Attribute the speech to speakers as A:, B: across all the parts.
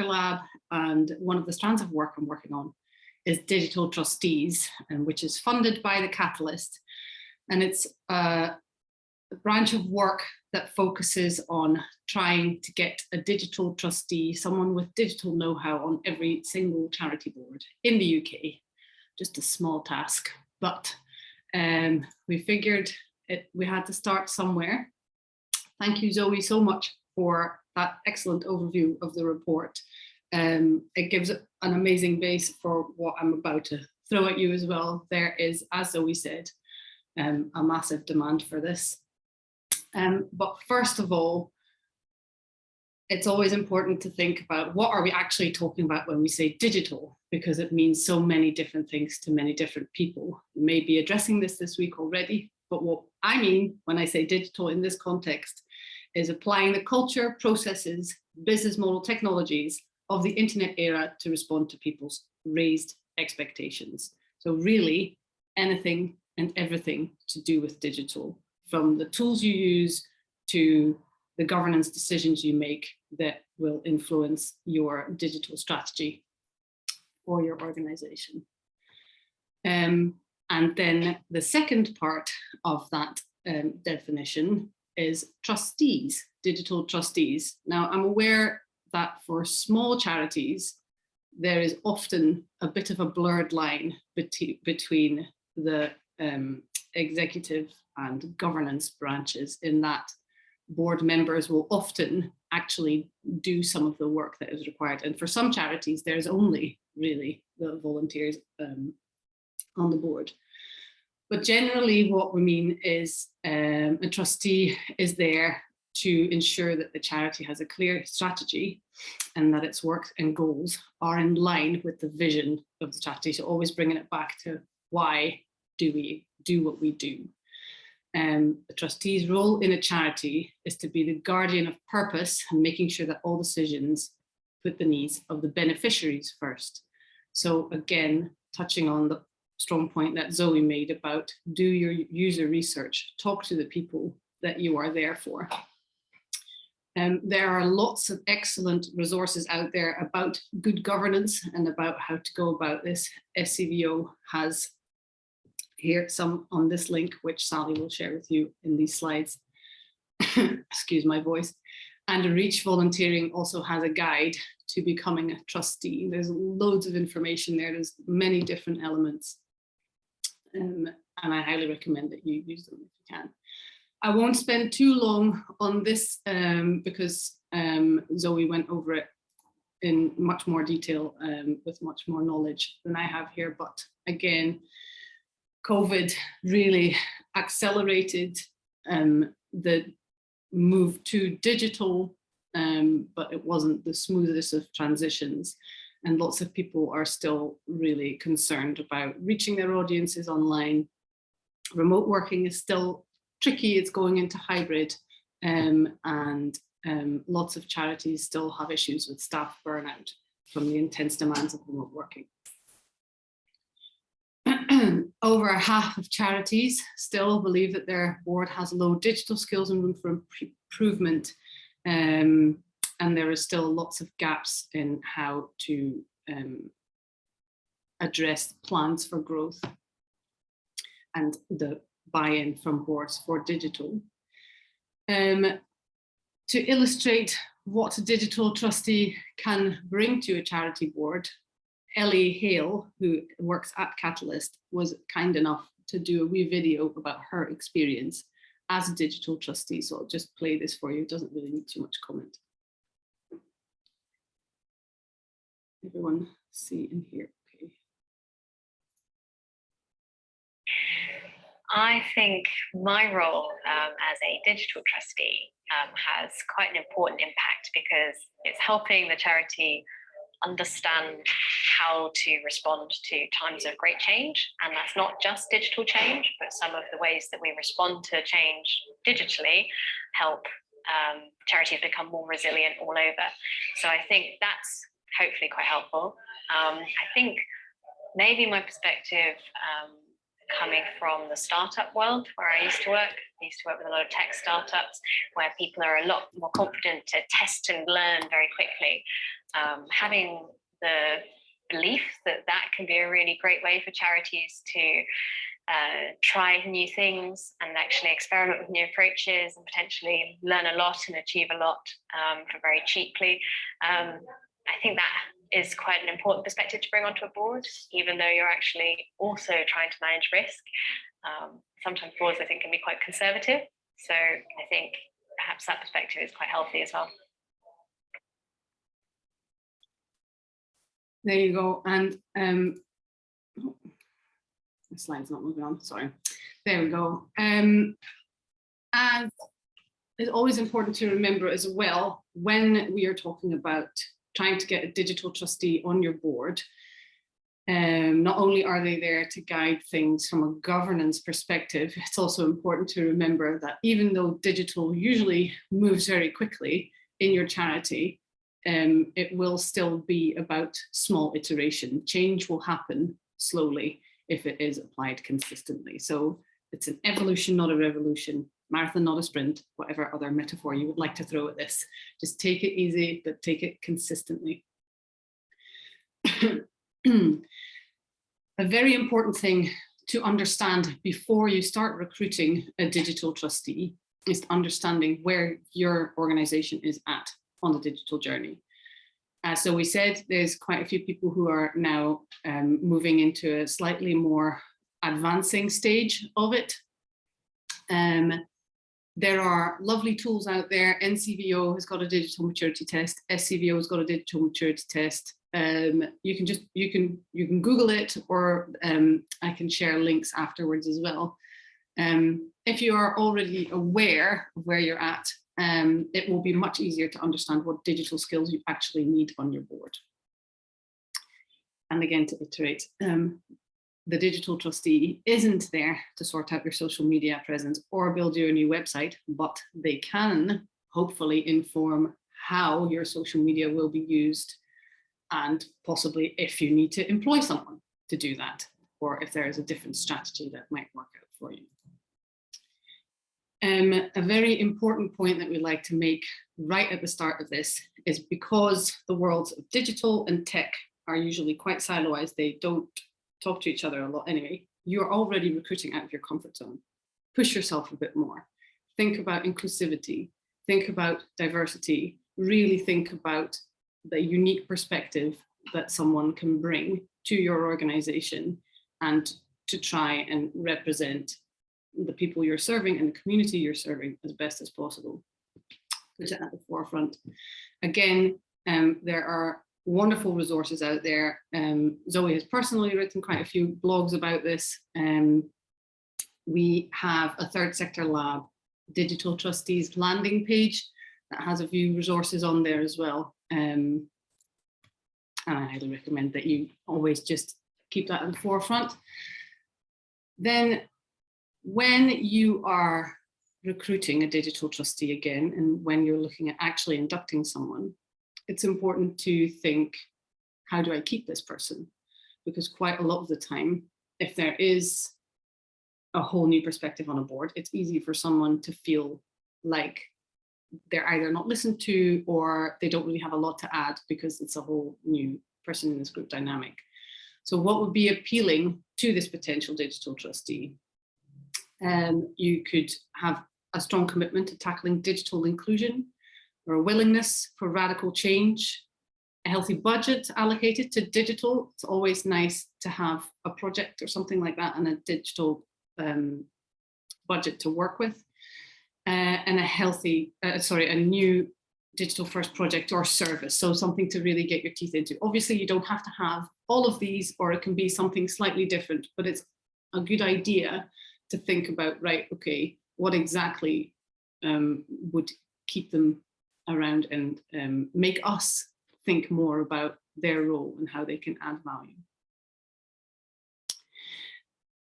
A: lab, and one of the strands of work I'm working on is Digital Trustees, which is funded by the Catalyst. And it's a branch of work that focuses on trying to get a digital trustee, someone with digital know-how, on every single charity board in the UK. Just a small task, but we figured we had to start somewhere. Thank you, Zoe, so much for that excellent overview of the report. It gives an amazing base for what I'm about to throw at you as well. There is, as Zoe said, a massive demand for this. But first of all, it's always important to think about what are we actually talking about when we say digital, because it means so many different things to many different people. We may be addressing this week already, but what I mean when I say digital in this context is applying the culture, processes, business model, technologies of the internet era to respond to people's raised expectations. So really anything and everything to do with digital, from the tools you use to the governance decisions you make that will influence your digital strategy for your organization. And then the second part of that definition is trustees, digital trustees. Now, I'm aware that for small charities, there is often a bit of a blurred line between the executive and governance branches, in that board members will often actually do some of the work that is required. And for some charities, there's only really the volunteers on the board. But generally what we mean is a trustee is there to ensure that the charity has a clear strategy and that its work and goals are in line with the vision of the charity. So always bringing it back to why do we do what we do. The trustee's role in a charity is to be the guardian of purpose and making sure that all decisions put the needs of the beneficiaries first. So again, touching on the strong point that Zoe made about do your user research, talk to the people that you are there for. There are lots of excellent resources out there about good governance and about how to go about this. SCVO has here some on this link, which Sally will share with you in these slides. Excuse my voice. And Reach Volunteering also has a guide to becoming a trustee. There's loads of information there. There's many different elements. And I highly recommend that you use them if you can. I won't spend too long on this because Zoe went over it in much more detail with much more knowledge than I have here. But again, COVID really accelerated the move to digital, but it wasn't the smoothest of transitions. And lots of people are still really concerned about reaching their audiences online. Remote working is still tricky, it's going into hybrid, and lots of charities still have issues with staff burnout from the intense demands of remote working. Over half of charities still believe that their board has low digital skills and room for improvement. And there is still lots of gaps in how to address plans for growth and the buy-in from boards for digital. To illustrate what a digital trustee can bring to a charity board, Ellie Hale, who works at Catalyst, was kind enough to do a wee video about her experience as a digital trustee. So I'll just play this for you. It doesn't really need too much comment. Everyone see and hear, okay.
B: I think my role as a digital trustee has quite an important impact because it's helping the charity understand how to respond to times of great change. And that's not just digital change, but some of the ways that we respond to change digitally help charities become more resilient all over. So I think that's hopefully quite helpful. I think maybe my perspective coming from the startup world where I used to work with a lot of tech startups where people are a lot more confident to test and learn very quickly. having the belief that that can be a really great way for charities to try new things and actually experiment with new approaches and potentially learn a lot and achieve a lot for very cheaply. I think that is quite an important perspective to bring onto a board, even though you're actually also trying to manage risk. Sometimes boards, I think, can be quite conservative. So I think perhaps that perspective is quite healthy as well.
A: There you go. And the slide's not moving on, sorry. There we go. And it's always important to remember as well, when we are talking about trying to get a digital trustee on your board, not only are they there to guide things from a governance perspective, it's also important to remember that even though digital usually moves very quickly in your charity, it will still be about small iteration. Change will happen slowly if it is applied consistently. So it's an evolution, not a revolution. Marathon, not a sprint, whatever other metaphor you would like to throw at this. Just take it easy, but take it consistently. A very important thing to understand before you start recruiting a digital trustee is understanding where your organization is at on the digital journey. So we said there's quite a few people who are now moving into a slightly more advancing stage of it. There are lovely tools out there. NCVO has got a digital maturity test. SCVO has got a digital maturity test. You can Google it, or I can share links afterwards as well. If you are already aware of where you're at, it will be much easier to understand what digital skills you actually need on your board. And again, to iterate, the digital trustee isn't there to sort out your social media presence or build you a new website, but they can hopefully inform how your social media will be used, and possibly if you need to employ someone to do that, or if there is a different strategy that might work out for you. A very important point that we like to make right at the start of this is, because the worlds of digital and tech are usually quite siloized, they don't talk to each other a lot anyway, you're already recruiting out of your comfort zone. Push yourself a bit more. Think about inclusivity, think about diversity, really think about the unique perspective that someone can bring to your organization, and to try and represent the people you're serving and the community you're serving as best as possible. Put it at the forefront. Again, there are wonderful resources out there. Zoe has personally written quite a few blogs about this. We have a Third Sector Lab Digital Trustees landing page that has a few resources on there as well. And I highly recommend that you always just keep that at the forefront. Then when you are recruiting a digital trustee again, and when you're looking at actually inducting someone, it's important to think, how do I keep this person? Because quite a lot of the time, if there is a whole new perspective on a board, it's easy for someone to feel like they're either not listened to, or they don't really have a lot to add because it's a whole new person in this group dynamic. So what would be appealing to this potential digital trustee? You could have a strong commitment to tackling digital inclusion, or a willingness for radical change, a healthy budget allocated to digital. It's always nice to have a project or something like that and a digital budget to work with, and a new digital first project or service. So something to really get your teeth into. Obviously, you don't have to have all of these, or it can be something slightly different, but it's a good idea to think about, right, okay, what exactly would keep them around and make us think more about their role and how they can add value.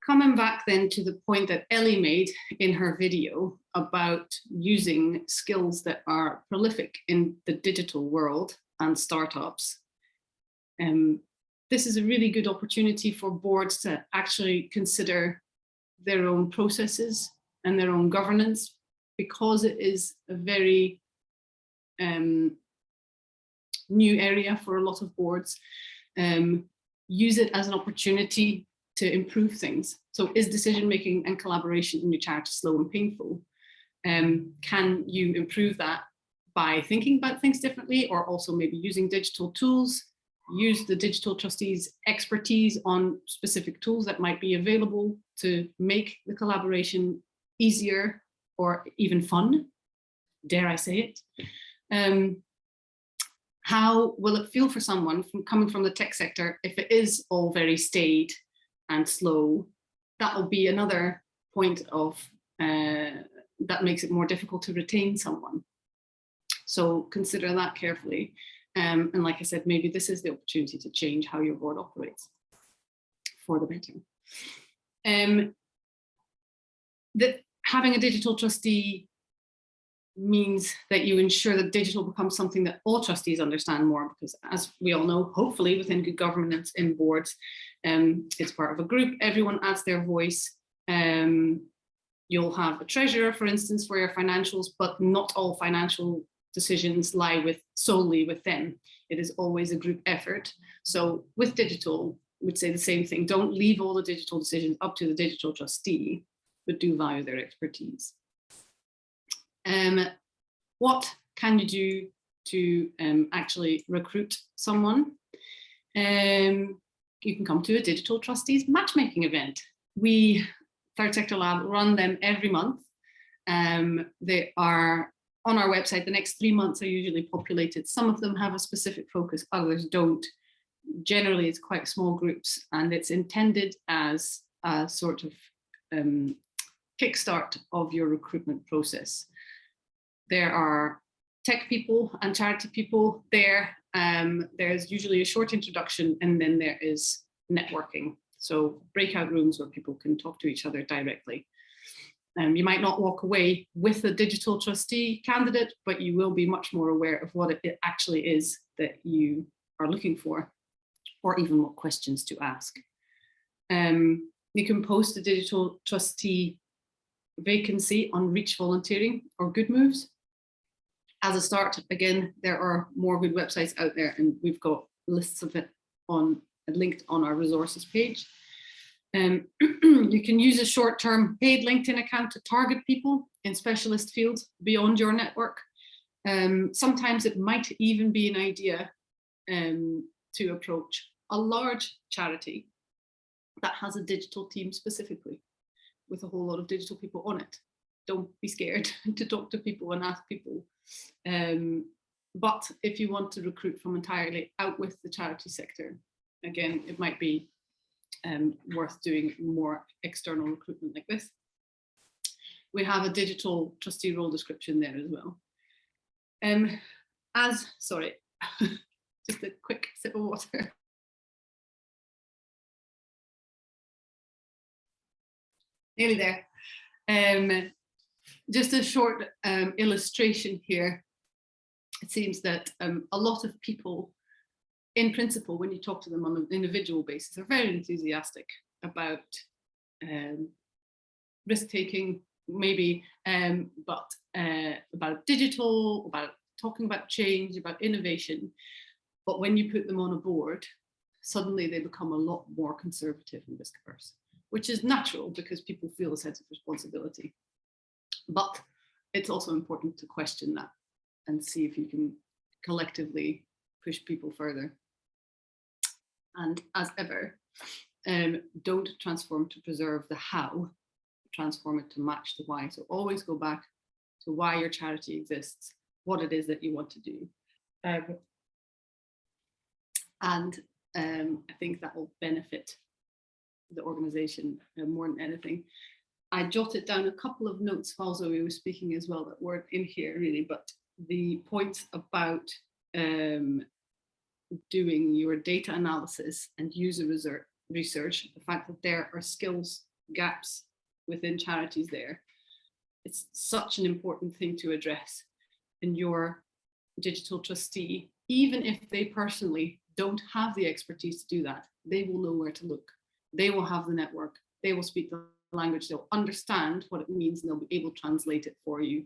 A: Coming back then to the point that Ellie made in her video about using skills that are prolific in the digital world and startups, this is a really good opportunity for boards to actually consider their own processes and their own governance, because it is a very new area for a lot of boards. Use it as an opportunity to improve things. So is decision-making and collaboration in your charity slow and painful? Can you improve that by thinking about things differently, or also maybe using digital tools? Use the digital trustees' expertise on specific tools that might be available to make the collaboration easier or even fun, dare I say it. How will it feel for someone coming from the tech sector if it is all very staid and slow? That will be another point of that makes it more difficult to retain someone. So consider that carefully. And like I said, maybe this is the opportunity to change how your board operates for the better. That having a digital trustee means that you ensure that digital becomes something that all trustees understand more, because as we all know, hopefully within good governance in boards, it's part of a group, everyone adds their voice. You'll have a treasurer, for instance, for your financials, but not all financial decisions lie solely with them. It is always a group effort. So with digital, we'd say the same thing. Don't leave all the digital decisions up to the digital trustee, but do value their expertise. What can you do to actually recruit someone? You can come to a digital trustees matchmaking event. We, Third Sector Lab, run them every month. They are on our website. The next 3 months are usually populated. Some of them have a specific focus, others don't. Generally, it's quite small groups, and it's intended as a sort of kickstart of your recruitment process. There are tech people and charity people there. There's usually a short introduction, and then there is networking. So breakout rooms where people can talk to each other directly. You might not walk away with a digital trustee candidate, but you will be much more aware of what it actually is that you are looking for, or even what questions to ask. You can post a digital trustee vacancy on Reach Volunteering or Good Moves. As a start, again, there are more good websites out there, and we've got lists of it linked on our resources page. You can use a short-term paid LinkedIn account to target people in specialist fields beyond your network. Sometimes it might even be an idea to approach a large charity that has a digital team specifically with a whole lot of digital people on it. Don't be scared to talk to people and ask people. But if you want to recruit from entirely out with the charity sector, again, it might be worth doing more external recruitment like this. We have a digital trustee role description there as well. Sorry, just a quick sip of water. Nearly there. Just a short illustration here. It seems that a lot of people, in principle, when you talk to them on an individual basis, are very enthusiastic about risk-taking, maybe, but about digital, about talking about change, about innovation. But when you put them on a board, suddenly they become a lot more conservative and risk-averse, which is natural because people feel a sense of responsibility. But it's also important to question that and see if you can collectively push people further. And as ever, don't transform to preserve the how, transform it to match the why. So always go back to why your charity exists, what it is that you want to do. I think that will benefit the organization more than anything. I jotted down a couple of notes while Zoe was speaking as well that weren't in here really, but the points about doing your data analysis and user research, the fact that there are skills gaps within charities there, it's such an important thing to address. And your digital trustee, even if they personally don't have the expertise to do that, they will know where to look. They will have the network, they will speak the language, they'll understand what it means, and they'll be able to translate it for you.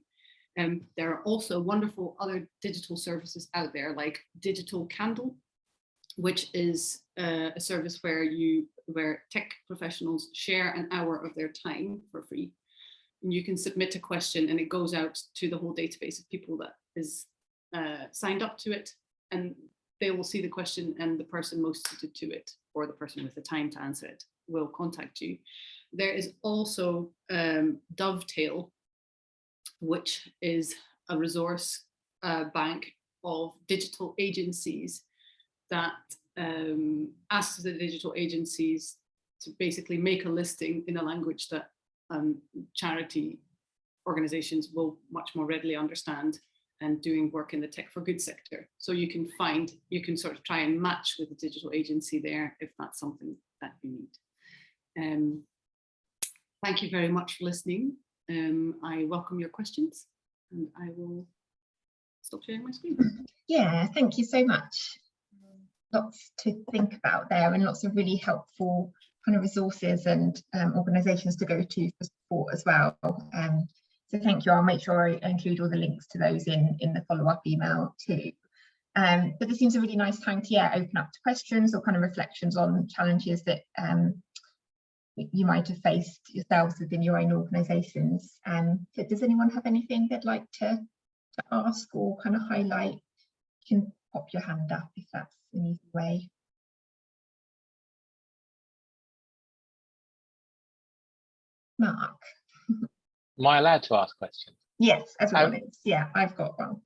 A: There are also wonderful other digital services out there, like Digital Candle, which is a service where tech professionals share an hour of their time for free. And you can submit a question and it goes out to the whole database of people that is signed up to it, and they will see the question, and the person most suited to it, or the person with the time to answer it, will contact you. There is also Dovetail, which is a resource bank of digital agencies that asks the digital agencies to basically make a listing in a language that charity organizations will much more readily understand, and doing work in the tech for good sector. So you can sort of try and match with the digital agency there if that's something that you need. Thank you very much for listening. I welcome your questions, and I will stop sharing my screen.
C: Yeah, thank you so much. Lots to think about there, and lots of really helpful kind of resources and organisations to go to for support as well. So thank you. I'll make sure I include all the links to those in the follow-up email too. But this seems a really nice time to open up to questions or kind of reflections on challenges that you might have faced yourselves within your own organisations. So does anyone have anything they'd like to ask or kind of highlight? You can pop your hand up if that's an easy way. Mark.
D: Am I allowed to ask questions?
C: Yes, everyone is. Yeah, I've got one.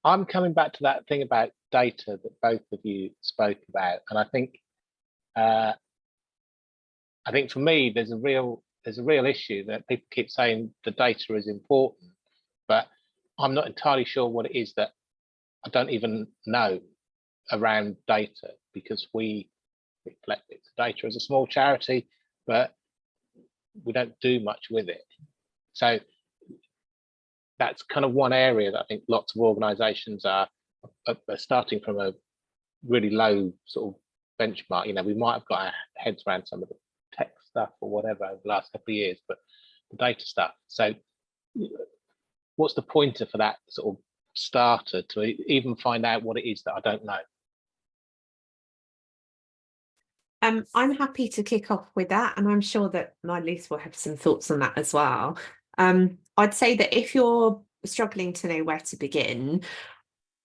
D: I'm coming back to that thing about data that both of you spoke about, and I think for me there's a real issue that people keep saying the data is important, but I'm not entirely sure what it is that I don't even know around data, because we reflect it to data as a small charity, but we don't do much with it. So that's kind of one area that I think lots of organisations are starting from a really low sort of benchmark. You know, we might have got our heads around some of the tech stuff or whatever over the last couple of years, but the data stuff. So what's the pointer for that sort of starter to even find out what it is that I don't know?
E: I'm happy to kick off with that, and I'm sure that Marlous will have some thoughts on that as well. I'd say that if you're struggling to know where to begin,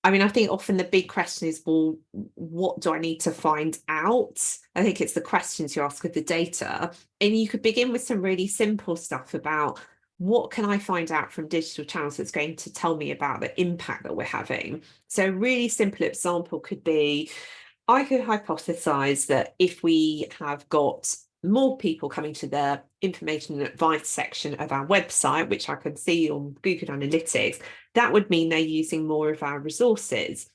E: I mean, I think often the big question is, well, what do I need to find out? I think it's the questions you ask with the data, and you could begin with some really simple stuff about what can I find out from digital channels that's going to tell me about the impact that we're having. So a really simple example could be, I could hypothesize that if we have got more people coming to the information and advice section of our website, which I can see on Google Analytics, that would mean they're using more of our resources.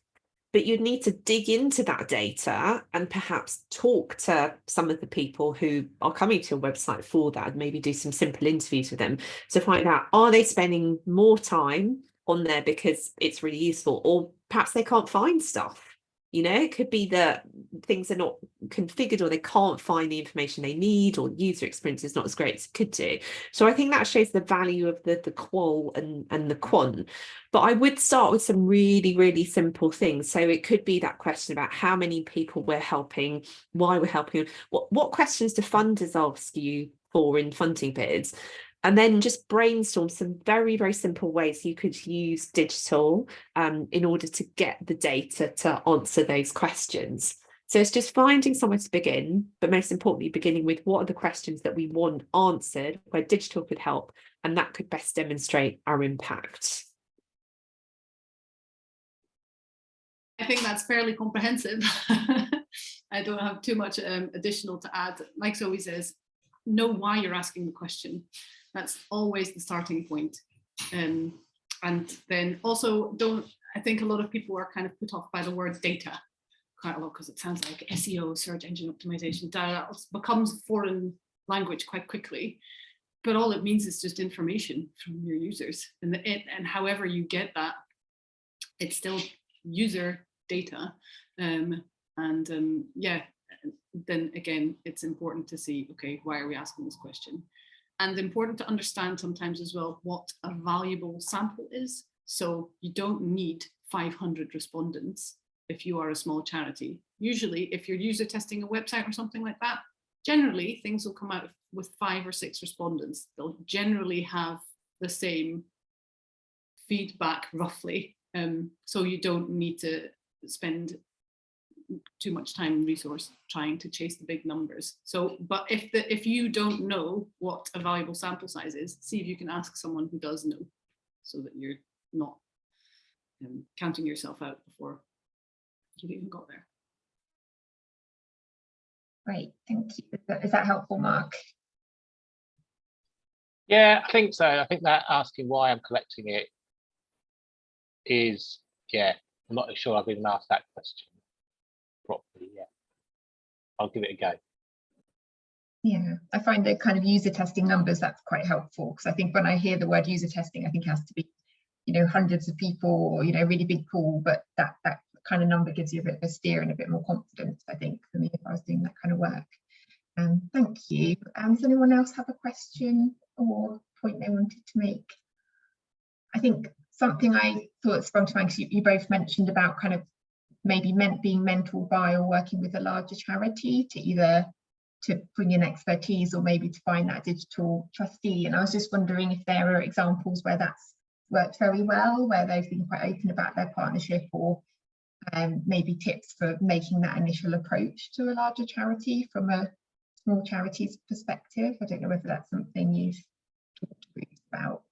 E: But you'd need to dig into that data and perhaps talk to some of the people who are coming to your website for that, and maybe do some simple interviews with them to find out, are they spending more time on there because it's really useful, or perhaps they can't find stuff. You know, it could be that things are not configured, or they can't find the information they need, or user experience is not as great as it could do. So I think that shows the value of the qual and the quant. But I would start with some really, really simple things. So it could be that question about how many people we're helping, why we're helping, what questions do funders ask you for in funding bids? And then just brainstorm some very, very simple ways you could use digital in order to get the data to answer those questions. So it's just finding somewhere to begin, but most importantly, beginning with what are the questions that we want answered, where digital could help, and that could best demonstrate our impact.
A: I think that's fairly comprehensive. I don't have too much additional to add. Like Zoe says, know why you're asking the question. That's always the starting point. And then also I think a lot of people are kind of put off by the word data quite a lot, because it sounds like SEO, search engine optimization. Data becomes a foreign language quite quickly, but all it means is just information from your users. And however you get that, it's still user data. Yeah, then again, it's important to see, okay, why are we asking this question? And important to understand sometimes as well what a valuable sample is. So you don't need 500 respondents if you are a small charity. Usually, if you're user testing a website or something like that, generally things will come out with 5 or 6 respondents. They'll generally have the same feedback roughly. So you don't need to spend too much time and resource trying to chase the big numbers. So, but if you don't know what a valuable sample size is, see if you can ask someone who does know, so that you're not counting yourself out before you've even got there.
C: Great, thank you. Is that helpful, Mark?
D: Yeah, I think so. I think that asking why I'm collecting it is, yeah, I'm not sure I've even asked that question properly yet. I'll give it a go.
C: Yeah, I find the kind of user testing numbers, that's quite helpful, because I think when I hear the word user testing, I think it has to be, you know, hundreds of people, or, you know, really big pool, but that kind of number gives you a bit of a steer and a bit more confidence, I think, for me, if I was doing that kind of work. Thank you. Does anyone else have a question or point they wanted to make? I think something I thought sprung to mind, because you both mentioned about kind of maybe being mentored by or working with a larger charity to either to bring in expertise or maybe to find that digital trustee. And I was just wondering if there are examples where that's worked very well, where they've been quite open about their partnership, or maybe tips for making that initial approach to a larger charity from a small charity's perspective. I don't know whether that's something you've talked about.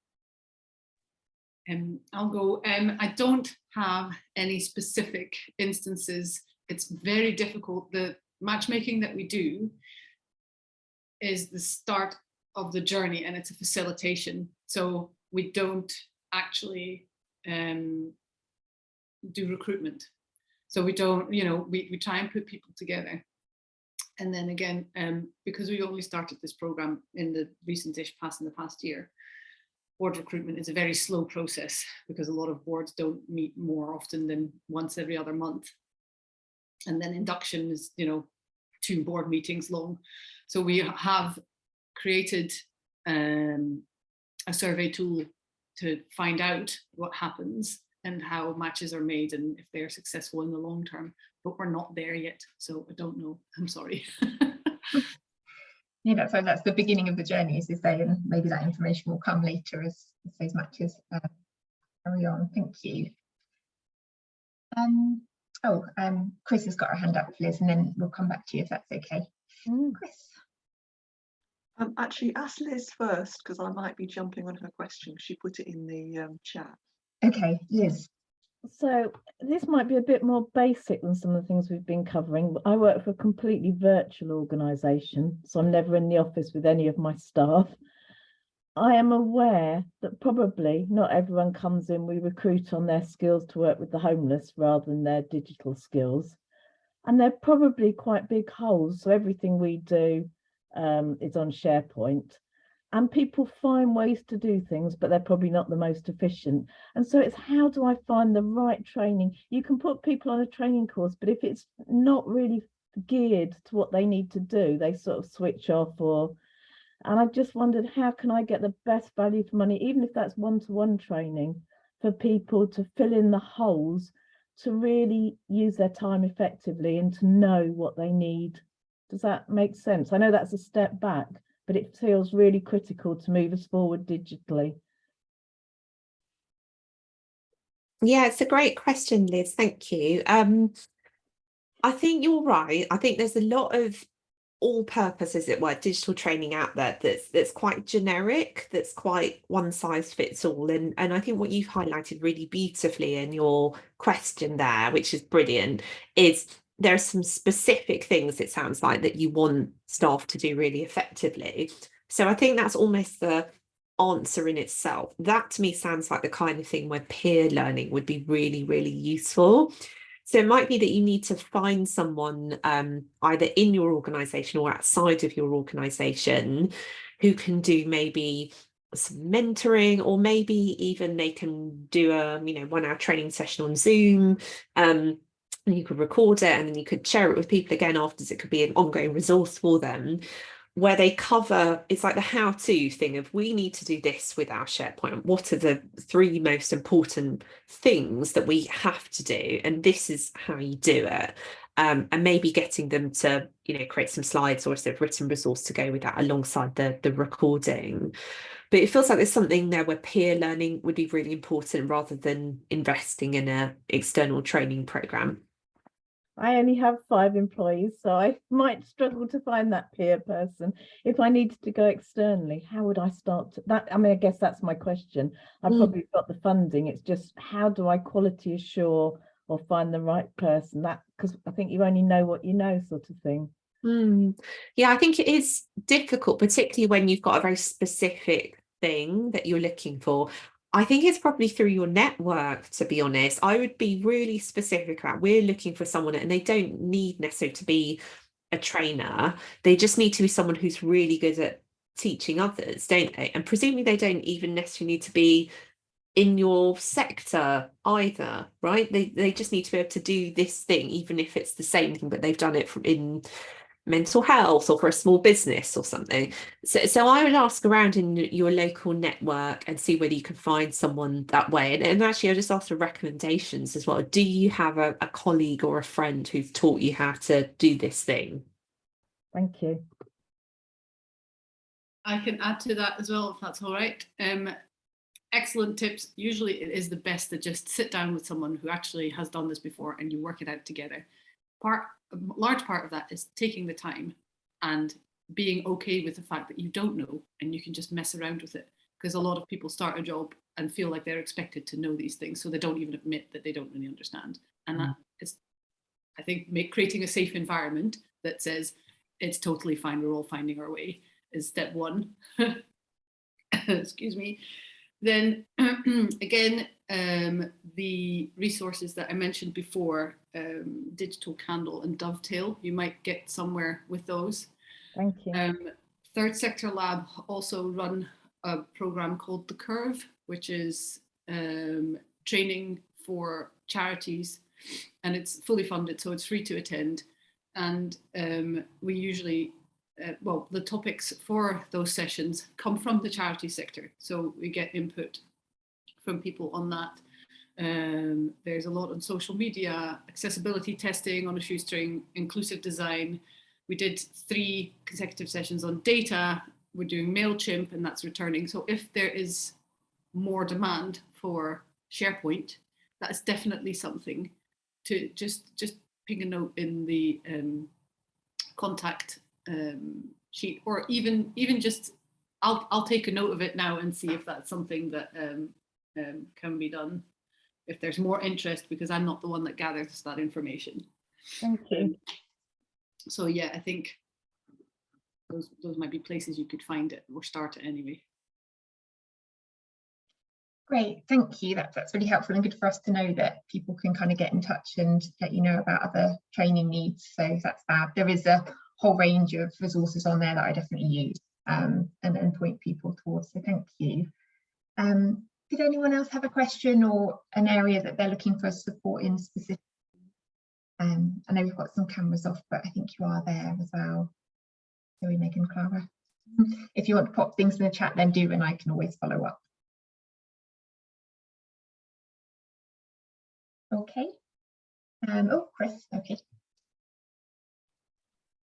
A: I'll go. I don't have any specific instances. It's very difficult. The matchmaking that we do is the start of the journey, and it's a facilitation. So we don't actually do recruitment. So we don't, you know, we try and put people together. And then again, because we only started this program in the recent-ish past, in the past year, board recruitment is a very slow process, because a lot of boards don't meet more often than once every other month. And then induction is, you know, 2 board meetings long. So we have created a survey tool to find out what happens and how matches are made and if they're successful in the long term, but we're not there yet. So I don't know, I'm sorry.
C: Yeah, so that's the beginning of the journey, as you say, and maybe that information will come later as those matches carry on. Thank you. Chris has got her hand up, Liz, and then we'll come back to you if that's okay. Chris.
F: Actually, ask Liz first, because I might be jumping on her question. She put it in the chat.
C: Okay, Liz.
G: So this might be a bit more basic than some of the things we've been covering, but I work for a completely virtual organisation, so I'm never in the office with any of my staff. I am aware that probably not everyone comes in, we recruit on their skills to work with the homeless rather than their digital skills. And they're probably quite big holes, so everything we do is on SharePoint. And people find ways to do things, but they're probably not the most efficient. And so it's, how do I find the right training? You can put people on a training course, but if it's not really geared to what they need to do, they sort of switch off. And I just wondered, how can I get the best value for money, even if that's one-to-one training, for people to fill in the holes, to really use their time effectively and to know what they need. Does that make sense? I know that's a step back, but it feels really critical to move us forward digitally.
E: Yeah, it's a great question, Liz. Thank you. I think you're right. I think there's a lot of all-purpose, as it were, digital training out there that's quite generic, that's quite one size fits all. And I think what you've highlighted really beautifully in your question there, which is brilliant, is there are some specific things, it sounds like, that you want staff to do really effectively. So I think that's almost the answer in itself. That to me sounds like the kind of thing where peer learning would be really, really useful. So it might be that you need to find someone either in your organisation or outside of your organisation who can do maybe some mentoring, or maybe even they can do a 1 hour training session on Zoom. And you could record it and then you could share it with people again afterwards. It could be an ongoing resource for them. where they cover, it's like the how-to thing of, we need to do this with our SharePoint. What are the 3 most important things that we have to do? And this is how you do it. And maybe getting them to, create some slides or a sort of written resource to go with that alongside the recording. But it feels like there's something there where peer learning would be really important rather than investing in an external training program.
G: I only have 5 employees, so I might struggle to find that peer person. If I needed to go externally, how would I start that? I mean, I guess that's my question. I've probably got the funding. It's just, how do I quality assure or find the right person? That, because I think you only know what you know, sort of thing.
E: Yeah, I think it is difficult, particularly when you've got a very specific thing that you're looking for. I think it's probably through your network, to be honest. I would be really specific about, we're looking for someone, and they don't need necessarily to be a trainer. They just need to be someone who's really good at teaching others, don't they? And presumably they don't even necessarily need to be in your sector either, right? They just need to be able to do this thing, even if it's the same thing, but they've done it in mental health or for a small business or something. So I would ask around in your local network and see whether you can find someone that way. And actually, I just ask for recommendations as well. Do you have a colleague or a friend who's taught you how to do this thing?
G: Thank you.
A: I can add to that as well, if that's all right. Excellent tips. Usually it is the best to just sit down with someone who actually has done this before and you work it out together. A large part of that is taking the time and being okay with the fact that you don't know and you can just mess around with it, because a lot of people start a job and feel like they're expected to know these things, so they don't even admit that they don't really understand. And that is, I think, creating a safe environment that says it's totally fine, we're all finding our way, is step 1. Excuse me. Then again, the resources that I mentioned before, Digital Candle and Dovetail, you might get somewhere with those.
G: Thank you.
A: Third Sector Lab also run a program called The Curve, which is training for charities, and it's fully funded, so it's free to attend. And we usually the topics for those sessions come from the charity sector. So we get input from people on that. There's a lot on social media, accessibility testing on a shoestring, inclusive design. We did 3 consecutive sessions on data. We're doing MailChimp, and that's returning. So if there is more demand for SharePoint, that's definitely something to just ping a note in the contact sheet, or even just I'll take a note of it now and see if that's something that can be done if there's more interest, because I'm not the one that gathers that information.
G: Thank you.
A: So yeah, I think those might be places you could find it or start it anyway.
C: Great, thank you. That's really helpful and good for us to know that people can kind of get in touch and let you know about other training needs. So that's fab. There is a whole range of resources on there that I definitely use and point people towards. So thank you. Did anyone else have a question or an area that they're looking for support in specific? I know we've got some cameras off, but I think you are there as well. Sorry, Megan, Clara. If you want to pop things in the chat, then do, and I can always follow up. Okay. Oh, Chris, okay.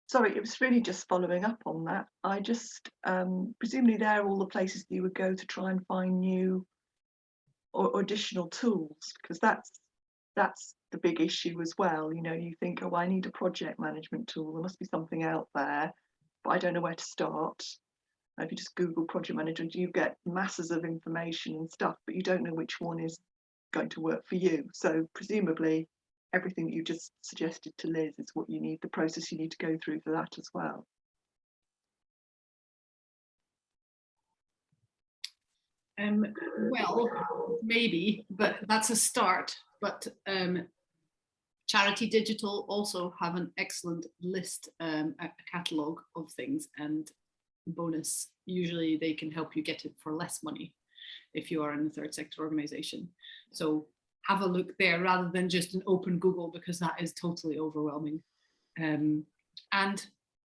F: Sorry, it was really just following up on that. I just, presumably they're all the places you would go to try and find new or additional tools, because that's the big issue as well. You know, you think, oh, I need a project management tool. There must be something out there, but I don't know where to start. If you just Google project management, you get masses of information and stuff, but you don't know which one is going to work for you. So presumably everything that you just suggested to Liz is what you need, the process you need to go through for that as well.
A: Well, maybe, but that's a start. But Charity Digital also have an excellent list, a catalogue of things, and bonus, usually they can help you get it for less money if you are in a third sector organisation. So have a look there rather than just an open Google, because that is totally overwhelming. And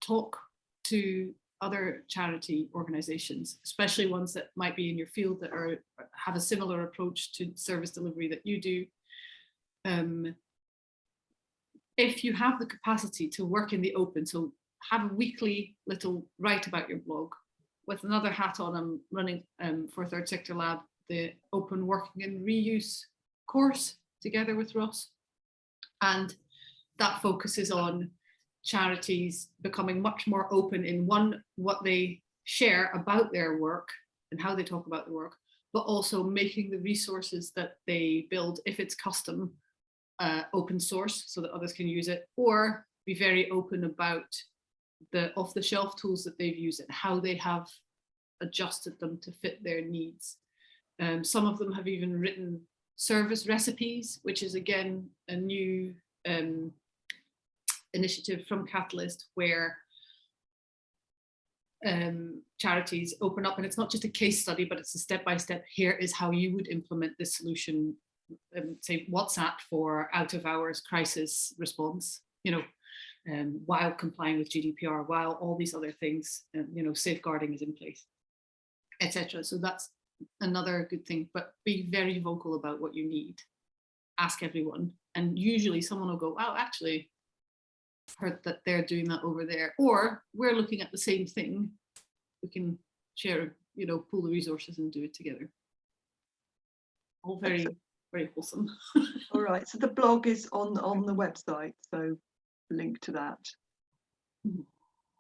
A: talk to other charity organizations, especially ones that might be in your field that have a similar approach to service delivery that you do. If you have the capacity to work in the open, so have a weekly little write about your blog. With another hat on, I'm running for Third Sector Lab, the Open Working and Reuse course together with Ross. And that focuses on charities becoming much more open in what they share about their work and how they talk about the work, but also making the resources that they build, if it's custom, open source so that others can use it, or be very open about the off-the-shelf tools that they've used and how they have adjusted them to fit their needs. Some of them have even written service recipes, which is again a new initiative from Catalyst, where charities open up, and it's not just a case study, but it's a step-by-step. Here is how you would implement this solution, say WhatsApp for out-of-hours crisis response, while complying with GDPR, while all these other things, safeguarding is in place, etc. So that's another good thing, but be very vocal about what you need. Ask everyone, and usually someone will go, "Oh, actually, heard that they're doing that over there," or "We're looking at the same thing. We can share, pool the resources and do it together." All very, very wholesome.
F: All right, so the blog is on the website, so link to that.
A: Mm-hmm.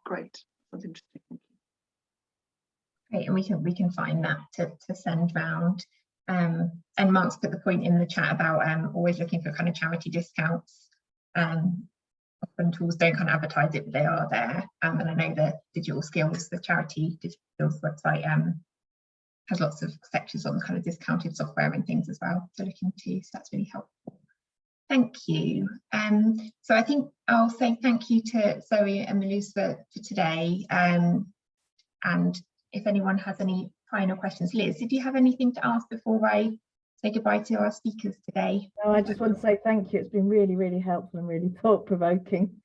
F: Great, that's interesting. Thank you.
C: Great, and we can find that to send round. And Mark's put the point in the chat about always looking for kind of charity discounts. Often tools don't kind of advertise it, but they are there. And I know the Digital Skills, the charity Digital Skills website, has lots of sections on kind of discounted software and things as well to look into. So that's really helpful. Thank you. So I think I'll say thank you to Zoe and Marlous for today. And if anyone has any final questions, Liz, did you have anything to ask before I say goodbye to our speakers today?
G: No, I just want to say thank you. It's been really, really helpful and really thought-provoking.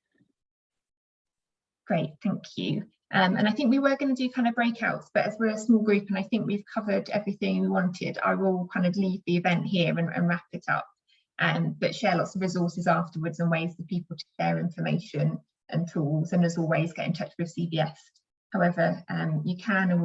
C: Great, thank you. And I think we were going to do kind of breakouts, but as we're a small group and I think we've covered everything we wanted, I will kind of leave the event here and wrap it up. But share lots of resources afterwards and ways for people to share information and tools. And as always, get in touch with CBS however you can, and we'll